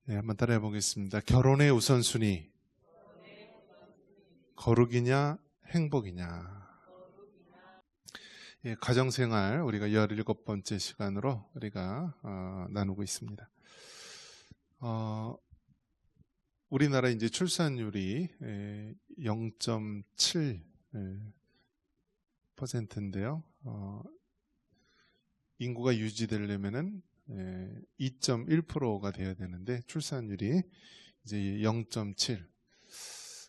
네, 한번 따라해 보겠습니다. 결혼의 우선순위, 거룩이냐 행복이냐. 예, 가정생활 우리가 17번째 시간으로 우리가 나누고 있습니다. 우리나라 이제 출산율이 0.7%인데요. 인구가 유지되려면은 2.1%가 돼야 되는데 출산율이 이제 0.7.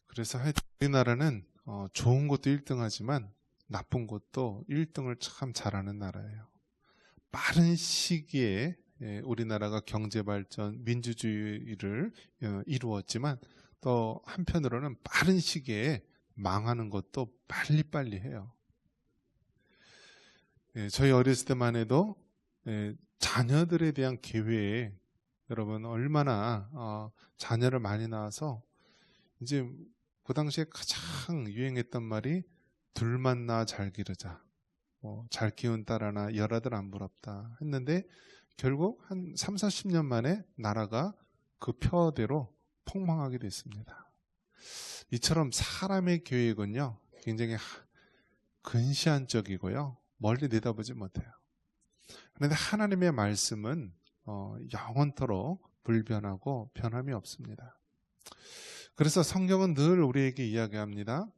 그래서 하여튼 우리나라는 좋은 것도 1등하지만 나쁜 것도 1등을 참 잘하는 나라예요. 빠른 시기에 우리나라가 경제발전, 민주주의를 이루었지만 또 한편으로는 빠른 시기에 망하는 것도 빨리빨리 해요. 저희 어렸을 때만 해도 자녀들에 대한 계획, 여러분 얼마나 자녀를 많이 낳아서 이제 그 당시에 가장 유행했던 말이 둘만 낳아 잘 기르자. 잘 키운 딸 하나 열아들 안 부럽다 했는데 결국 한 3, 40년 만에 나라가 그 표대로 폭망하게 됐습니다. 이처럼 사람의 계획은요 굉장히 근시안적이고요 멀리 내다보지 못해요. 그런데 하나님의 말씀은 영원토록 불변하고 변함이 없습니다. 그래서 성경은 늘 우리에게 이야기합니다.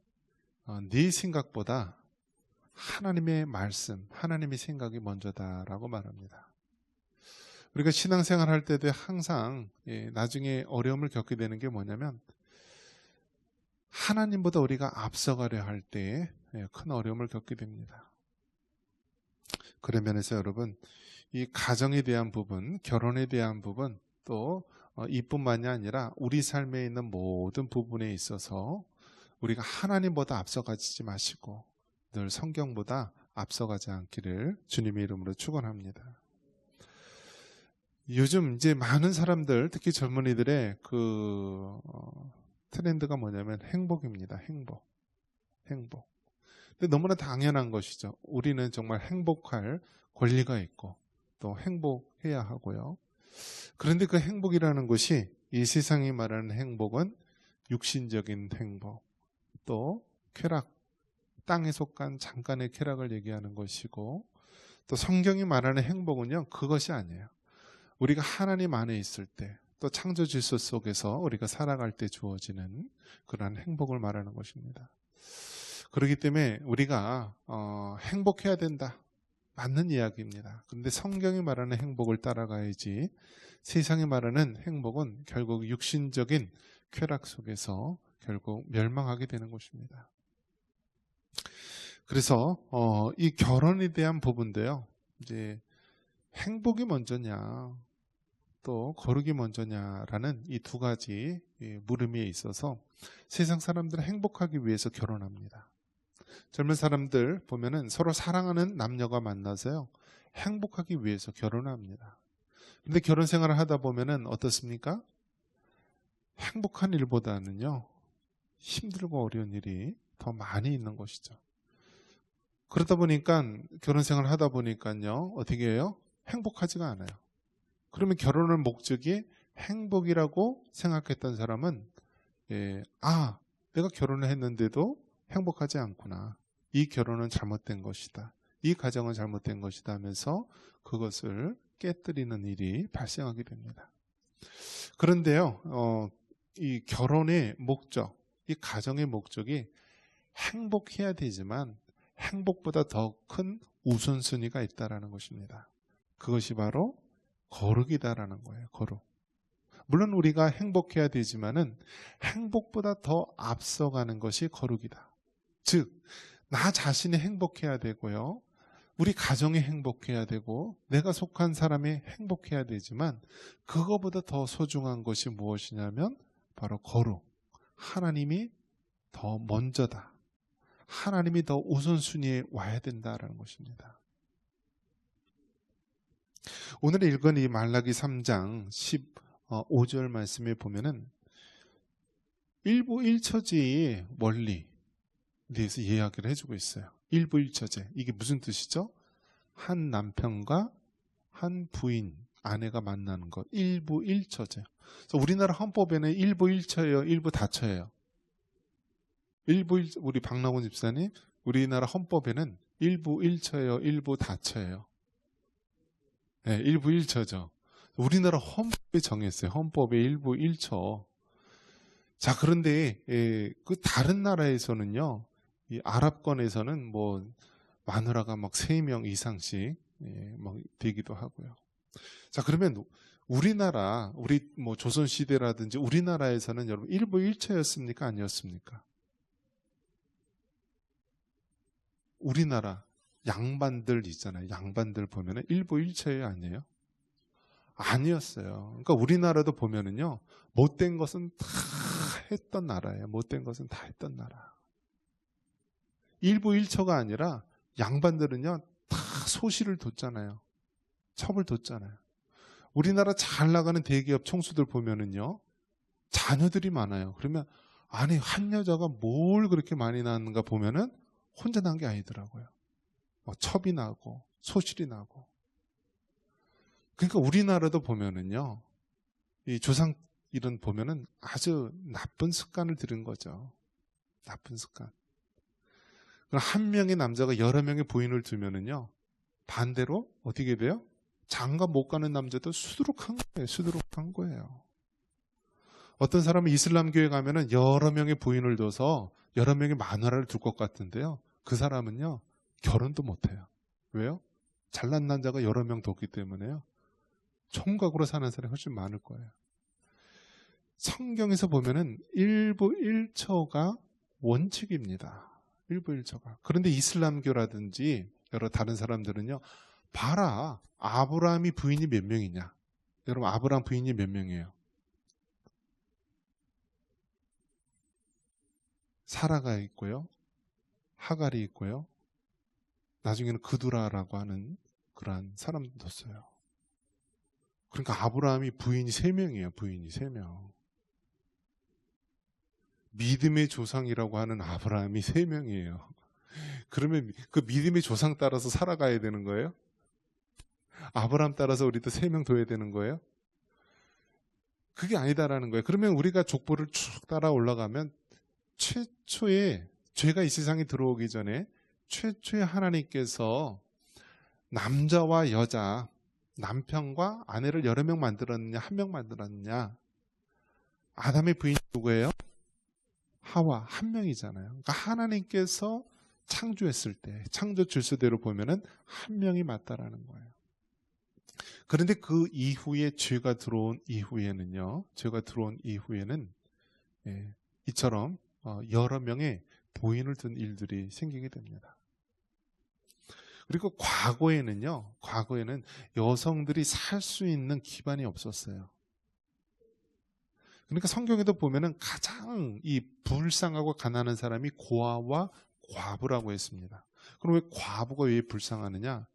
네 생각보다 하나님의 말씀, 하나님의 생각이 먼저다라고 말합니다. 우리가 신앙생활 할 때도 항상 나중에 어려움을 겪게 되는 게 뭐냐면 하나님보다 우리가 앞서가려 할 때 큰 어려움을 겪게 됩니다. 그런 면에서 여러분 이 가정에 대한 부분, 결혼에 대한 부분 또 이뿐만이 아니라 우리 삶에 있는 모든 부분에 있어서 우리가 하나님보다 앞서가지 마시고 늘 성경보다 앞서가지 않기를 주님의 이름으로 축원합니다. 요즘 이제 많은 사람들, 특히 젊은이들의 그 트렌드가 뭐냐면 행복입니다. 행복. 근데 너무나 당연한 것이죠. 우리는 정말 행복할 권리가 있고 또 행복해야 하고요. 그런데 그 행복이라는 것이 이 세상이 말하는 행복은 육신적인 행복, 또 쾌락, 땅에 속한 잠깐의 쾌락을 얘기하는 것이고 또 성경이 말하는 행복은요 그것이 아니에요. 우리가 하나님 안에 있을 때 또 창조 질서 속에서 우리가 살아갈 때 주어지는 그러한 행복을 말하는 것입니다. 그렇기 때문에 우리가 행복해야 된다. 맞는 이야기입니다. 그런데 성경이 말하는 행복을 따라가야지 세상이 말하는 행복은 결국 육신적인 쾌락 속에서 결국 멸망하게 되는 것입니다. 그래서 이 결혼에 대한 부분도요. 이제 행복이 먼저냐 또 거룩이 먼저냐라는 이 두 가지 물음에 있어서 세상 사람들은 행복하기 위해서 결혼합니다. 젊은 사람들 보면은 서로 사랑하는 남녀가 만나서요 행복하기 위해서 결혼합니다. 그런데 결혼 생활을 하다 보면은 어떻습니까? 행복한 일보다는요 힘들고 어려운 일이 더 많이 있는 것이죠. 그러다 보니까 결혼 생활을 하다 보니까요 어떻게 해요? 행복하지가 않아요. 그러면 결혼의 목적이 행복이라고 생각했던 사람은 내가 결혼을 했는데도 행복하지 않구나. 이 결혼은 잘못된 것이다. 이 가정은 잘못된 것이다 하면서 그것을 깨뜨리는 일이 발생하게 됩니다. 그런데요, 이 결혼의 목적, 이 가정의 목적이 행복해야 되지만 행복보다 더 큰 우선순위가 있다라는 것입니다. 그것이 바로 거룩이다라는 거예요. 거룩. 물론 우리가 행복해야 되지만은 행복보다 더 앞서가는 것이 거룩이다. 즉, 나 자신이 행복해야 되고요. 우리 가정이 행복해야 되고 내가 속한 사람이 행복해야 되지만 그거보다 더 소중한 것이 무엇이냐면 바로 거룩. 하나님이 더 먼저다. 하나님이 더 우선순위에 와야 된다라는 것입니다. 오늘 읽은 이 말라기 3장 15절 말씀에 보면은 일부 일처제의 원리에 대해서 이야기를 해주고 있어요. 일부 일처제. 이게 무슨 뜻이죠? 한 남편과 한 부인, 아내가 만나는 것. 일부 일처제. 그래서 우리나라 헌법에는 일부 일처예요, 일부 다처예요. 우리 박나곤 집사님, 우리나라 헌법에는 일부 일처예요, 일부 다처예요. 네, 일부 일처죠. 우리나라 헌법에 정했어요. 헌법의 일부 일처. 자, 그런데 그 다른 나라에서는요, 이 아랍권에서는 뭐 마누라가 막 3명 이상씩 막 되기도 하고요. 자, 그러면 우리나라, 우리 뭐 조선시대라든지 우리나라에서는 여러분 일부 일처였습니까? 아니었습니까? 우리나라 양반들 있잖아요. 양반들 보면은 일부 일처예요, 아니에요? 아니었어요. 그러니까 우리나라도 보면은요, 못된 것은 다 했던 나라예요. 못된 것은 다 했던 나라. 일부 일처가 아니라 양반들은요, 다 소실을 뒀잖아요. 첩을 뒀잖아요. 우리나라 잘 나가는 대기업 총수들 보면은요, 자녀들이 많아요. 그러면 아니, 한 여자가 뭘 그렇게 많이 낳았는가 보면은 혼자 난 게 아니더라고요. 첩이 나고 소실이 나고. 그러니까 우리나라도 보면은요, 이 조상 이런 보면은 아주 나쁜 습관을 들인 거죠. 나쁜 습관. 한 명의 남자가 여러 명의 부인을 두면은요, 반대로 어떻게 돼요? 장가 못 가는 남자도 수두룩한 거예요. 수두룩한 거예요. 어떤 사람은 이슬람교에 가면은 여러 명의 부인을 둬서 여러 명의 마누라를 둘 것 같은데요. 그 사람은요, 결혼도 못 해요. 왜요? 잘난 남자가 여러 명 뒀기 때문에요. 총각으로 사는 사람이 훨씬 많을 거예요. 성경에서 보면은 일부 일처가 원칙입니다. 일부 일처가. 그런데 이슬람교라든지 여러 다른 사람들은요, 봐라, 아브라함이 부인이 몇 명이냐? 여러분, 아브라함 부인이 몇 명이에요? 사라가 있고요, 하갈이 있고요, 나중에는 그두라라고 하는 그러한 사람도 있어요. 그러니까 아브라함이 부인이 3명이에요. 부인이 3명. 믿음의 조상이라고 하는 아브라함이 3명이에요. 그러면 그 믿음의 조상 따라서 살아가야 되는 거예요? 아브라함 따라서 우리도 3명 둬야 되는 거예요? 그게 아니다라는 거예요. 그러면 우리가 족보를 쭉 따라 올라가면 최초에 죄가 이 세상에 들어오기 전에 최초에 하나님께서 남자와 여자, 남편과 아내를 여러 명 만들었느냐, 한 명 만들었느냐? 아담의 부인이 누구예요? 하와, 한 명이잖아요. 그러니까 하나님께서 창조했을 때, 창조 질서대로 보면은 한 명이 맞다라는 거예요. 그런데 그 이후에 죄가 들어온 이후에는요, 이처럼 여러 명의 부인을 둔 일들이 생기게 됩니다. 그리고 과거에는 여성들이 살 수 있는 기반이 없었어요. 그러니까 성경에도 보면은 가장 이 불쌍하고 가난한 사람이 고아와 과부라고 했습니다. 그럼 왜 과부가 왜 불쌍하느냐?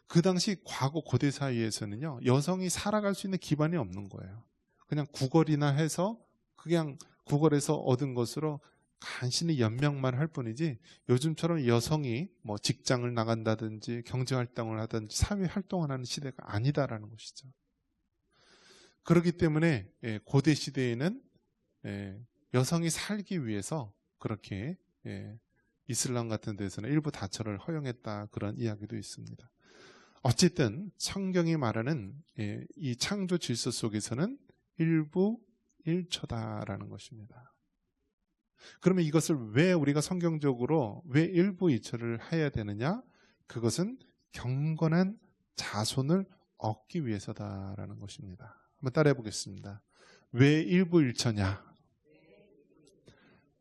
그 당시 과거 고대 사회에서는요, 여성이 살아갈 수 있는 기반이 없는 거예요. 그냥 구걸이나 해서 그냥 구걸에서 얻은 것으로 간신히 연명만 할 뿐이지, 요즘처럼 여성이 뭐 직장을 나간다든지 경제활동을 하든지 사회활동을 하는 시대가 아니다라는 것이죠. 그렇기 때문에 고대 시대에는 여성이 살기 위해서 그렇게 이슬람 같은 데서는 일부 다처를 허용했다, 그런 이야기도 있습니다. 어쨌든 성경이 말하는 이 창조 질서 속에서는 일부 일처다라는 것입니다. 그러면 이것을 왜 우리가 성경적으로 왜 일부 일처를 해야 되느냐? 그것은 경건한 자손을 얻기 위해서다라는 것입니다. 한번 따라해 보겠습니다. 왜 일부 일처냐?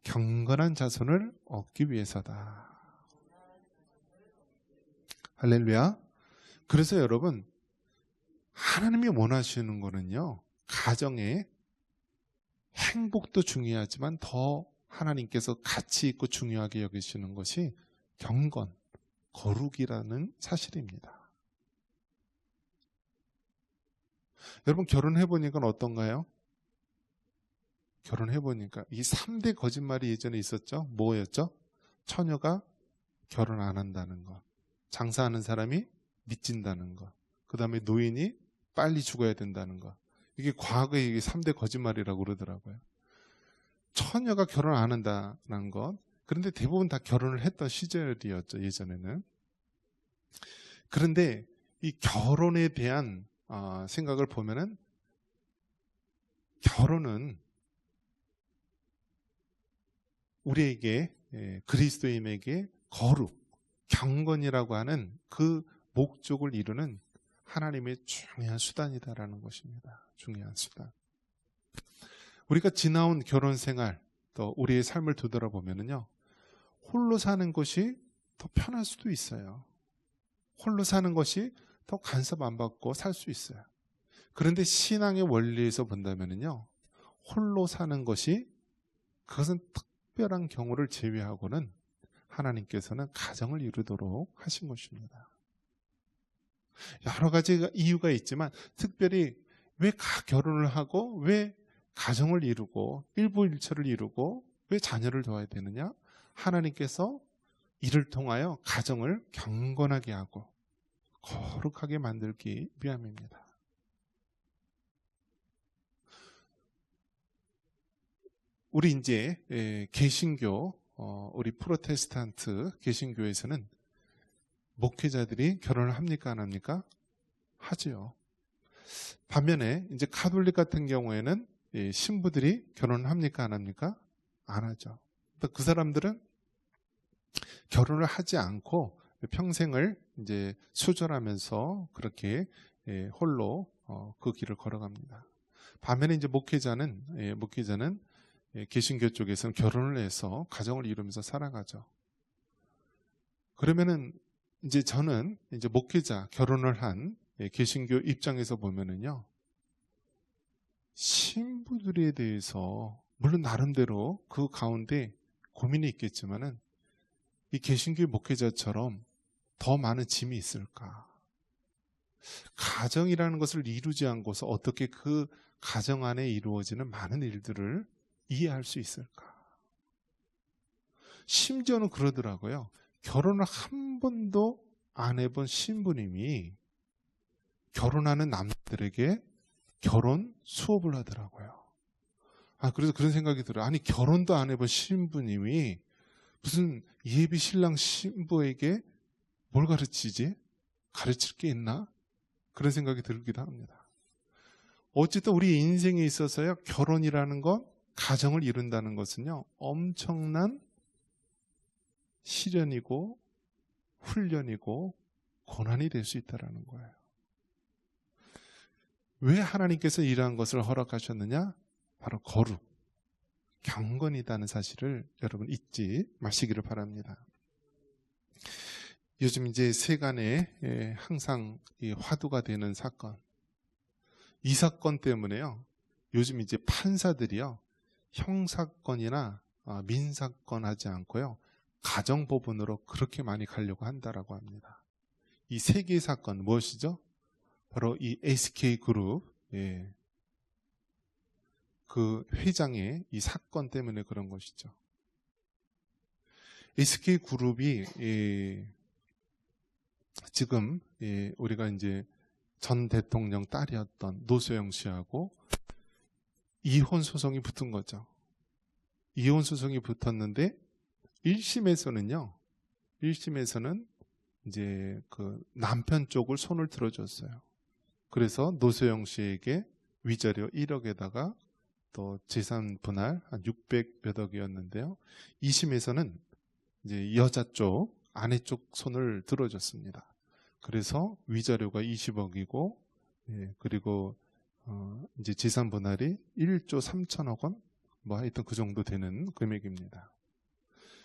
경건한 자손을 얻기 위해서다. 할렐루야. 그래서 여러분, 하나님이 원하시는 거는요, 가정의 행복도 중요하지만 더 하나님께서 가치 있고 중요하게 여기시는 것이 경건, 거룩이라는 사실입니다. 여러분, 결혼해보니까 어떤가요? 결혼해보니까 이 3대 거짓말이 예전에 있었죠? 뭐였죠? 처녀가 결혼 안 한다는 것, 장사하는 사람이 미친다는 것, 그 다음에 노인이 빨리 죽어야 된다는 것, 이게 과거에 이게 3대 거짓말이라고 그러더라고요. 처녀가 결혼 안 한다는 것. 그런데 대부분 다 결혼을 했던 시절이었죠, 예전에는. 그런데 이 결혼에 대한 생각을 보면은 결혼은 우리에게 그리스도인에게 거룩, 경건이라고 하는 그 목적을 이루는 하나님의 중요한 수단이다라는 것입니다. 중요한 수단. 우리가 지나온 결혼 생활, 또 우리의 삶을 되돌아보면요, 홀로 사는 것이 더 편할 수도 있어요. 홀로 사는 것이 더 간섭 안 받고 살 수 있어요. 그런데 신앙의 원리에서 본다면요, 홀로 사는 것이 그것은 특별한 경우를 제외하고는 하나님께서는 가정을 이루도록 하신 것입니다. 여러 가지 이유가 있지만 특별히 왜 결혼을 하고 왜 가정을 이루고 일부일처를 이루고 왜 자녀를 둬야 되느냐? 하나님께서 이를 통하여 가정을 경건하게 하고 거룩하게 만들기 위함입니다. 우리 이제 개신교, 우리 프로테스탄트 개신교에서는 목회자들이 결혼을 합니까 안 합니까? 하지요. 반면에 이제 카톨릭 같은 경우에는 신부들이 결혼을 합니까 안 합니까? 안 하죠. 그 사람들은 결혼을 하지 않고 평생을 이제 수절하면서 그렇게 홀로 그 길을 걸어갑니다. 반면에 이제 목회자는 개신교 쪽에서는 결혼을 해서 가정을 이루면서 살아가죠. 그러면은 이제 저는 이제 목회자 결혼을 한 개신교 입장에서 보면은요, 신부들에 대해서 물론 나름대로 그 가운데 고민이 있겠지만은 이 개신교 목회자처럼 더 많은 짐이 있을까? 가정이라는 것을 이루지 않고서 어떻게 그 가정 안에 이루어지는 많은 일들을 이해할 수 있을까? 심지어는 그러더라고요. 결혼을 한 번도 안 해본 신부님이 결혼하는 남들에게 결혼 수업을 하더라고요. 그래서 그런 생각이 들어요. 아니, 결혼도 안 해본 신부님이 무슨 예비 신랑 신부에게 뭘 가르치지? 가르칠 게 있나? 그런 생각이 들기도 합니다. 어쨌든 우리 인생에 있어서요, 결혼이라는 것, 가정을 이룬다는 것은요, 엄청난 시련이고 훈련이고 고난이 될 수 있다는 거예요. 왜 하나님께서 이러한 것을 허락하셨느냐? 바로 거룩, 경건이라는 사실을 여러분 잊지 마시기를 바랍니다. 요즘 이제 세간에 항상 화두가 되는 사건, 이 사건 때문에요, 요즘 이제 판사들이요, 형사건이나 민사건 하지 않고요, 가정법원으로 그렇게 많이 가려고 한다라고 합니다. 이 세 개의 사건 무엇이죠? 바로 이 SK그룹, 그 회장의 이 사건 때문에 그런 것이죠. SK그룹이 지금 우리가 이제 전 대통령 딸이었던 노소영 씨하고 이혼 소송이 붙은 거죠. 이혼 소송이 붙었는데 1심에서는 이제 그 남편 쪽을 손을 들어줬어요. 그래서 노소영 씨에게 위자료 1억에다가 또 재산 분할 한 600몇 억이었는데요. 2심에서는 이제 여자 쪽, 아내 쪽 손을 들어줬습니다. 그래서 위자료가 20억이고, 그리고 이제 재산 분할이 1조 3천억 원, 뭐 하여튼 그 정도 되는 금액입니다.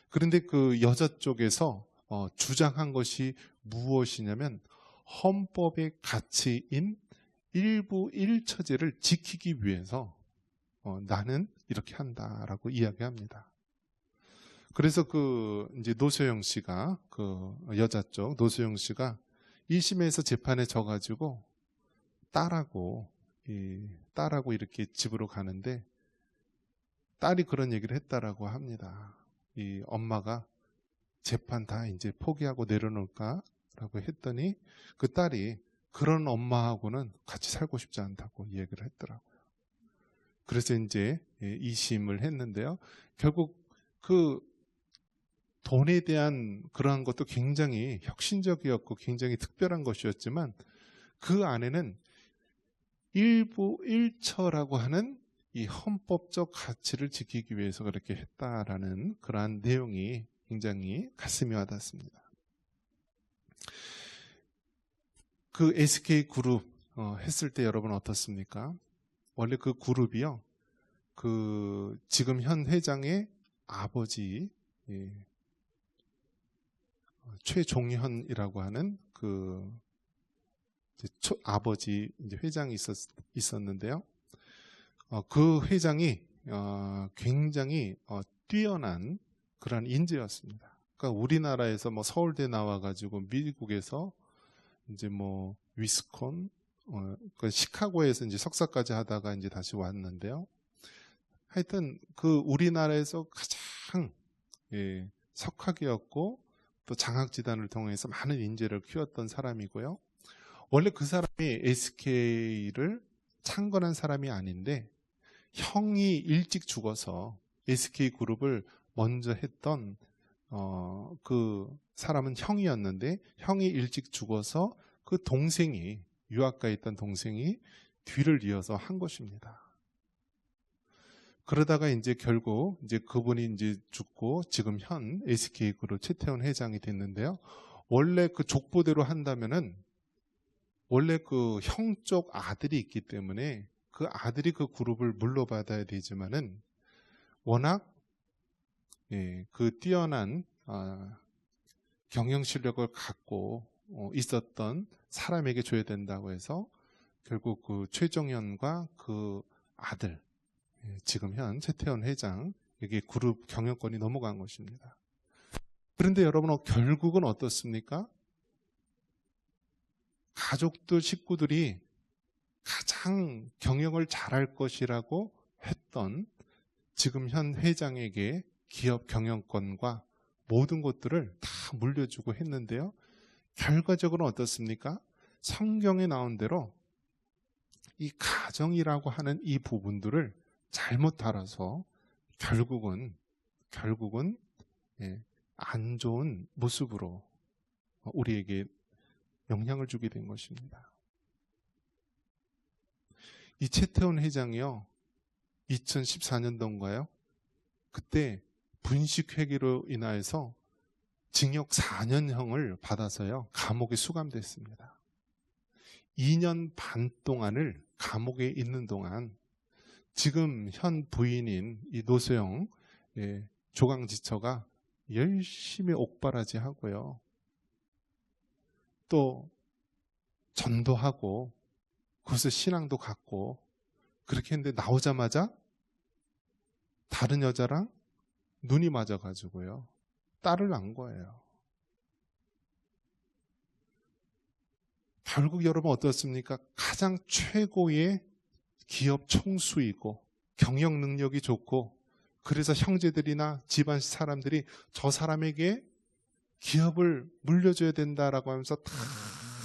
그런데 그 여자 쪽에서 주장한 것이 무엇이냐면 헌법의 가치인 일부 일처제를 지키기 위해서 나는 이렇게 한다라고 이야기합니다. 그래서 그 이제 노소영 씨가 그 여자 쪽 노소영 씨가 1심에서 재판에 져가지고 딸하고 이렇게 집으로 가는데 딸이 그런 얘기를 했다라고 합니다. 이 엄마가 재판 다 이제 포기하고 내려놓을까라고 했더니 그 딸이 그런 엄마하고는 같이 살고 싶지 않다고 얘기를 했더라고요. 그래서 이제 이심을 했는데요. 결국 그 돈에 대한 그러한 것도 굉장히 혁신적이었고 굉장히 특별한 것이었지만 그 안에는 일부 일처라고 하는 이 헌법적 가치를 지키기 위해서 그렇게 했다라는 그러한 내용이 굉장히 가슴이 와닿습니다. 그 SK그룹 했을 때 여러분 어떻습니까? 원래 그 그룹이요, 그 지금 현 회장의 아버지 최종현이라고 하는 그 아버지 이제 회장이 있었는데요. 그 회장이 굉장히 뛰어난 그런 인재였습니다. 그러니까 우리나라에서 뭐 서울대 나와가지고 미국에서 이제 뭐 위스콘, 그 시카고에서 이제 석사까지 하다가 이제 다시 왔는데요. 하여튼 그 우리나라에서 가장 석학이었고 또 장학지단을 통해서 많은 인재를 키웠던 사람이고요. 원래 그 사람이 SK를 창건한 사람이 아닌데 형이 일찍 죽어서 SK그룹을 먼저 했던 그 사람은 형이었는데 형이 일찍 죽어서 그 동생이 유학가에 있던 동생이 뒤를 이어서 한 것입니다. 그러다가 이제 결국 이제 그분이 이제 죽고 지금 현 SK그룹 최태원 회장이 됐는데요. 원래 그 족보대로 한다면은 원래 그 형 쪽 아들이 있기 때문에 그 아들이 그 그룹을 물러받아야 되지만은 워낙 그 뛰어난 경영 실력을 갖고 있었던 사람에게 줘야 된다고 해서 결국 그 최종현과 그 아들 지금 현 최태원 회장에게 그룹 경영권이 넘어간 것입니다. 그런데 여러분 결국은 어떻습니까? 가족들 식구들이 가장 경영을 잘할 것이라고 했던 지금 현 회장에게 기업 경영권과 모든 것들을 다 물려주고 했는데요. 결과적으로 어떻습니까? 성경에 나온 대로 이 가정이라고 하는 이 부분들을 잘못 다뤄서 결국은 안 좋은 모습으로 우리에게 영향을 주게 된 것입니다. 이 최태원 회장이요, 2014년도인가요? 그때 분식회계로 인하여서 징역 4년형을 받아서요, 감옥에 수감됐습니다. 2년 반 동안을 감옥에 있는 동안 지금 현 부인인 이 노소영 조강지처가 열심히 옥바라지 하고요. 또 전도하고 그것을 신앙도 갖고 그렇게 했는데 나오자마자 다른 여자랑 눈이 맞아가지고요. 딸을 낳은 거예요. 결국 여러분 어떻습니까? 가장 최고의 기업 총수이고 경영 능력이 좋고 그래서 형제들이나 집안 사람들이 저 사람에게 기업을 물려줘야 된다라고 하면서 다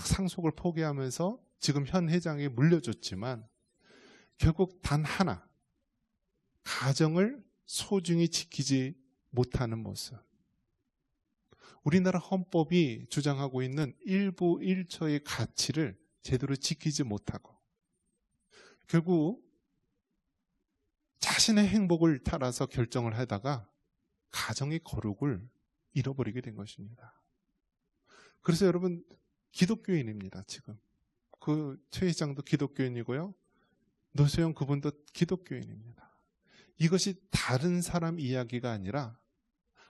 상속을 포기하면서 지금 현 회장에게 물려줬지만 결국 단 하나, 가정을 소중히 지키지 못하는 모습. 우리나라 헌법이 주장하고 있는 일부 일처의 가치를 제대로 지키지 못하고 결국 자신의 행복을 따라서 결정을 하다가 가정의 거룩을 잃어버리게 된 것입니다. 그래서 여러분 기독교인입니다. 지금 그 최 회장도 기독교인이고요. 노소영 그분도 기독교인입니다. 이것이 다른 사람 이야기가 아니라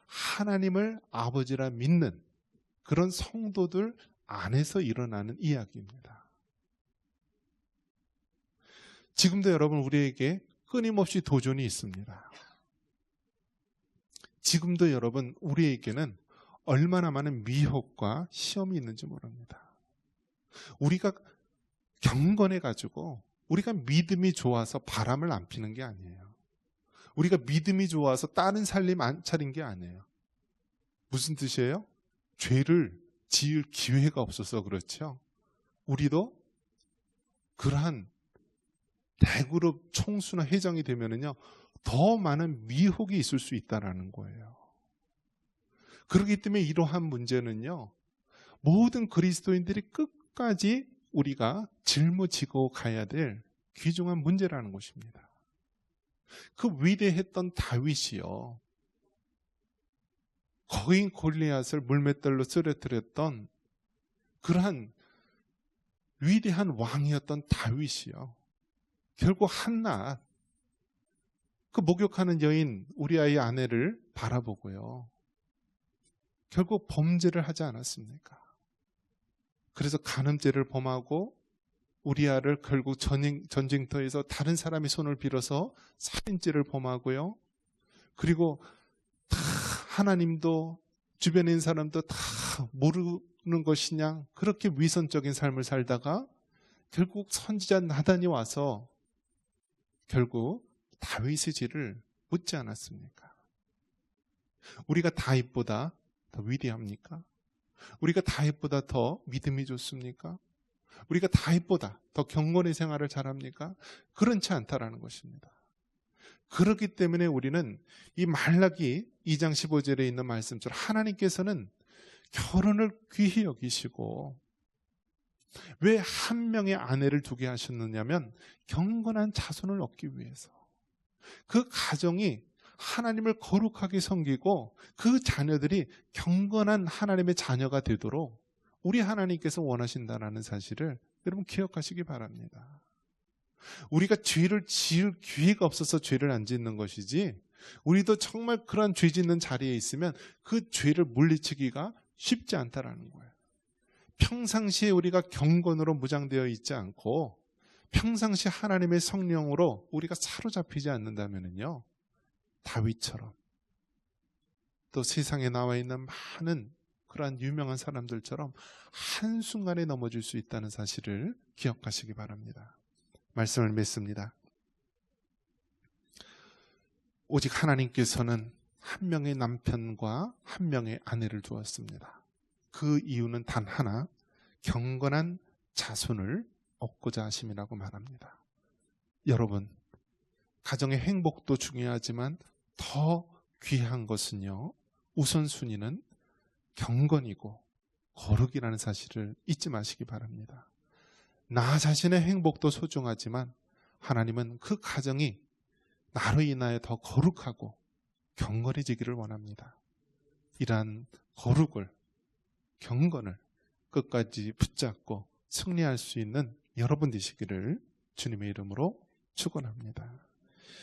하나님을 아버지라 믿는 그런 성도들 안에서 일어나는 이야기입니다. 지금도 여러분 우리에게 끊임없이 도전이 있습니다. 지금도 여러분 우리에게는 얼마나 많은 미혹과 시험이 있는지 모릅니다. 우리가 경건해가지고 우리가 믿음이 좋아서 바람을 안 피는 게 아니에요. 우리가 믿음이 좋아서 다른 살림 안 차린 게 아니에요. 무슨 뜻이에요? 죄를 지을 기회가 없어서 그렇죠. 우리도 그러한 대그룹 총수나 회장이 되면은요, 더 많은 미혹이 있을 수 있다라는 거예요. 그렇기 때문에 이러한 문제는요, 모든 그리스도인들이 끝까지 우리가 짊어지고 가야 될 귀중한 문제라는 것입니다. 그 위대했던 다윗이요, 거인 골리앗을 물맷돌로 쓰러뜨렸던 그러한 위대한 왕이었던 다윗이요, 결국 한낱 그 목욕하는 여인 우리아의 아내를 바라보고요, 결국 범죄를 하지 않았습니까? 그래서 간음죄를 범하고 우리아를 결국 전쟁터에서 다른 사람의 손을 빌어서 살인죄를 범하고요, 그리고 다 하나님도 주변에 있는 사람도 다 모르는 것이냐, 그렇게 위선적인 삶을 살다가 결국 선지자 나단이 와서 결국 다윗의 죄를 묻지 않았습니까? 우리가 다윗보다 더 위대합니까? 우리가 다윗보다 더 믿음이 좋습니까? 우리가 다윗보다 더 경건의 생활을 잘합니까? 그렇지 않다라는 것입니다. 그렇기 때문에 우리는 이 말라기 2장 15절에 있는 말씀처럼 하나님께서는 결혼을 귀히 여기시고, 왜 한 명의 아내를 두게 하셨느냐면 경건한 자손을 얻기 위해서, 그 가정이 하나님을 거룩하게 섬기고 그 자녀들이 경건한 하나님의 자녀가 되도록 우리 하나님께서 원하신다는 사실을 여러분 기억하시기 바랍니다. 우리가 죄를 지을 기회가 없어서 죄를 안 짓는 것이지, 우리도 정말 그런 죄 짓는 자리에 있으면 그 죄를 물리치기가 쉽지 않다라는 거예요. 평상시에 우리가 경건으로 무장되어 있지 않고 평상시 하나님의 성령으로 우리가 사로잡히지 않는다면요, 다윗처럼 또 세상에 나와 있는 많은 그러한 유명한 사람들처럼 한순간에 넘어질 수 있다는 사실을 기억하시기 바랍니다. 말씀을 맺습니다. 오직 하나님께서는 한 명의 남편과 한 명의 아내를 두었습니다. 그 이유는 단 하나, 경건한 자손을 얻고자 하심이라고 말합니다. 여러분, 가정의 행복도 중요하지만 더 귀한 것은요, 우선순위는 경건이고 거룩이라는 사실을 잊지 마시기 바랍니다. 나 자신의 행복도 소중하지만 하나님은 그 가정이 나로 인하여 더 거룩하고 경건해지기를 원합니다. 이러한 거룩을, 경건을 끝까지 붙잡고 승리할 수 있는 여러분 되시기를 주님의 이름으로 축원합니다.